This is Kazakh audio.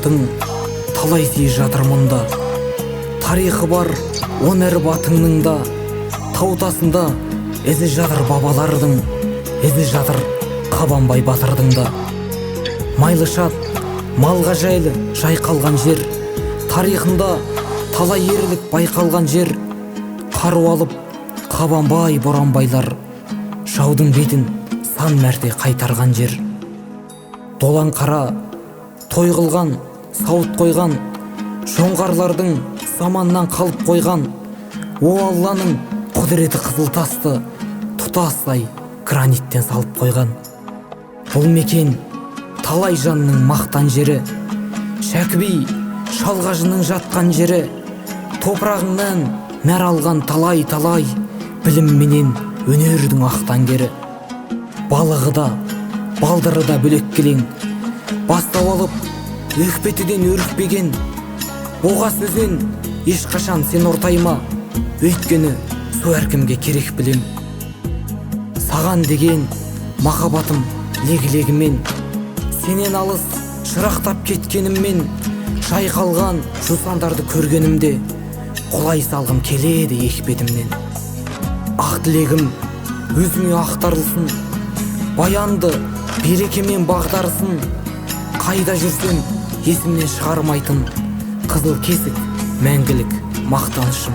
Қазақтың талай сый жатыр мұнда. Тарихы бар он әріп атыңның да, таутасында ізі жатыр бабалардың, ізі жатыр Қабанбай батырдың да. Майлы шат, малға жайлы жайқалған жер, тарихында талай ерлік байқалған жер. Қару алып Қабанбай Боранбайлар жаудың бетін сан мәрте қайтарған жер. Долан қара той қылған, сауыт қойған, жоңғарлардың заманнан қалып қойған. О Алланың құдіреті қызыл тасты тұтастай граниттен салып қойған. Бұл мекен талай жанның мақтан жері, Шәкі би шалғажының жатқан жері. Топырағыңнан нәр алған талай білім менен өнердің ақтаңгері. Балығы да балдыры да бөлек келең, бастау алып өкпетіден өрікпеген. Оға сөзен ешқашан сен ортайма, өйткені су әркімге керек білем. Саған деген махаббатым легі-легімен, сенен алыс шырақтап кеткеніммен, шайқалған жусандарды көргенімде құлай салғым келеді екпетімнен. Ақ тілегім өзіңе ақтарылсын, баянды берекемен бағдарсын. Қайда жүрсем есімнен шығармайтын қызыл кесік мәңгілік мақтанышым.